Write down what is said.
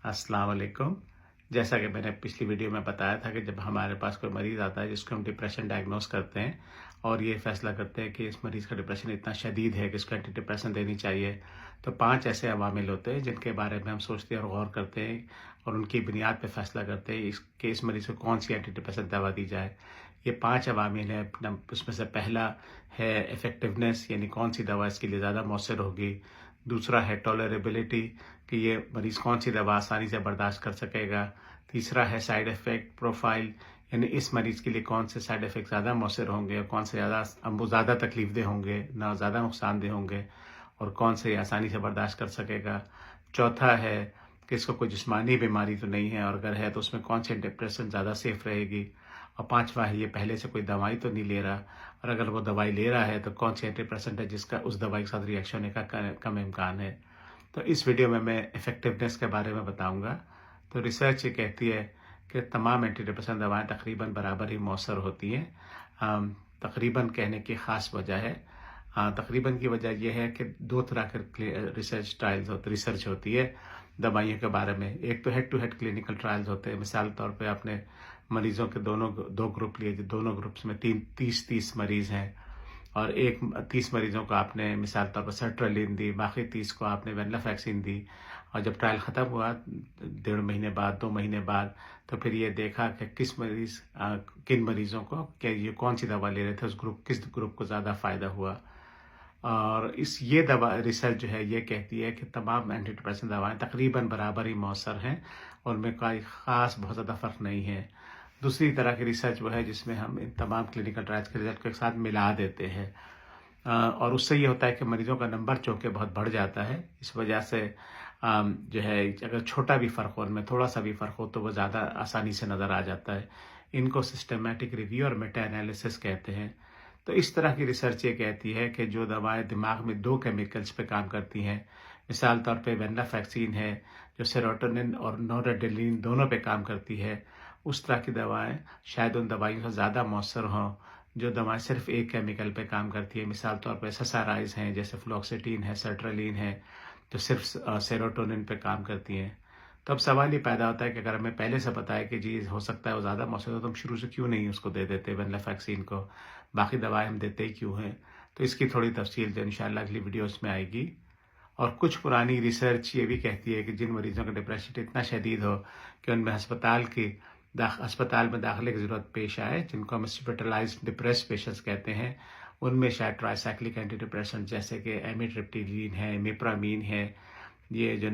अस्सलाम वालेकुम। जैसा कि मैंने पिछली वीडियो में बताया था कि जब हमारे पास कोई मरीज़ आता है जिसको हम डिप्रेशन डायग्नोस करते हैं और ये फैसला करते हैं कि इस मरीज़ का डिप्रेशन इतना शदीद है कि इसको एंटी डिप्रेशन देनी चाहिए, तो 5 ऐसे अवामिल होते हैं जिनके बारे में हम सोचते हैं और गौर करते हैं और उनकी बुनियाद पर फैसला करते हैं कि इस मरीज़ को कौन सी एंटी डिप्रेशन दवा दी जाए। ये 5 अवामिल हैं। उसमें से पहला है इफ़ेक्टिवनेस, यानी कौन सी दवा इसके लिए ज़्यादा मौसर होगी। दूसरा है टॉलरेबिलिटी, कि ये मरीज़ कौन सी दवा आसानी से बर्दाश्त कर सकेगा। तीसरा है साइड इफ़ेक्ट प्रोफाइल, यानी इस मरीज़ के लिए कौन से साइड इफ़ेक्ट ज़्यादा मौसर होंगे और कौन से ज़्यादा तकलीफ़देह होंगे, ना ज़्यादा नुकसानदेह होंगे, और कौन से आसानी से बर्दाश्त कर सकेगा। चौथा है कि इसको कोई जिस्मानी बीमारी तो नहीं है, और अगर है तो उसमें कौन सी डिप्रेशन ज़्यादा सेफ़ रहेगी। और पाँचवा है ये पहले से कोई दवाई तो नहीं ले रहा, और अगर वो दवाई ले रहा है तो कौन सी एंटी डिप्रेसेंट है जिसका उस दवाई के साथ रिएक्शन होने का कम इम्कान है। तो इस वीडियो में मैं इफ़ेक्टिवनेस के बारे में बताऊंगा। तो रिसर्च ये कहती है कि तमाम एंटी डिप्रेसेंट दवाएं तकरीबन बराबर ही मौसर होती हैं। तकरीबन कहने की ख़ास वजह है। तकरीबन की वजह यह है कि 2 तरह के रिसर्च होती है दवाइयों के बारे में। एक तो head to head clinical trials होते हैं। मिसाल के तौर पे आपने मरीज़ों के दो ग्रुप लिए, दोनों ग्रुप्स में 30 मरीज़ हैं, और 30 मरीज़ों को आपने मिसाल के तौर पर सर्ट्रेलिन दी, बाकी 30 को आपने वेनलाफैक्सिन दी। और जब ट्रायल ख़त्म हुआ 1.5 महीने बाद, 2 महीने बाद, तो फिर ये देखा कि किन मरीज़ों को ये कौन सी दवा ले रहे थे, किस ग्रुप को ज़्यादा फ़ायदा हुआ। और ये दवा रिसर्च जो है ये कहती है कि तमाम एंटी डिप्रेसेंट दवाएं तकरीबन बराबर ही मौसर हैं और उनमें कोई ख़ास बहुत ज़्यादा फ़र्क नहीं है। दूसरी तरह की रिसर्च वो है जिसमें हम इन तमाम क्लिनिकल ट्रायल्स के रिजल्ट को एक साथ मिला देते हैं, और उससे ये होता है कि मरीज़ों का नंबर चूँकि बहुत बढ़ जाता है। इस वजह से जो है अगर छोटा भी फ़र्क हो, उनमें थोड़ा सा भी फ़र्क हो, तो वो ज़्यादा आसानी से नज़र आ जाता है। इनको सिस्टमेटिक रिव्यू और मेटा एनालिसिस कहते हैं। तो इस तरह की रिसर्च ये कहती है कि जो दवाएं दिमाग में 2 केमिकल्स पे काम करती हैं, मिसाल तौर पे वेनलाफैक्सिन है जो सेरोटोनिन और नोरेड्रेनालिन दोनों पे काम करती है, उस तरह की दवाएं शायद उन दवाइयों से ज़्यादा मौसर हों जो दवाएं सिर्फ एक केमिकल पे काम करती है। मिसाल तौर पे एसएसआरआईज़ हैं, जैसे फ्लोक्सिटिन है, सर्ट्रेलिन है, जो सिर्फ सेरोटोनिन पे काम करती हैं। तो अब सवाल ये पैदा होता है कि अगर हमें पहले से पता है कि जी हो सकता है वो ज़्यादा मौसर हो, तो हम शुरू से क्यों नहीं उसको दे देते वेनलाफैक्सिन को, बाकी दवाएं हम देते ही क्यों हैं। तो इसकी थोड़ी तफसील जो इंशाल्लाह अगली वीडियोस में आएगी। और कुछ पुरानी रिसर्च ये भी कहती है कि जिन मरीज़ों का डिप्रेशन इतना शदीद हो कि उनमें अस्पताल में दाखिले की ज़रूरत पेश आए, जिनको हम हॉस्पिटलाइज्ड डिप्रेस्ड पेशेंट्स कहते हैं, उनमें शायद ट्राइसाइक्लिक एंटी डिप्रेसेंट जैसे कि एमिट्रिप्टिलिन है, इमिप्रामीन है, ये जो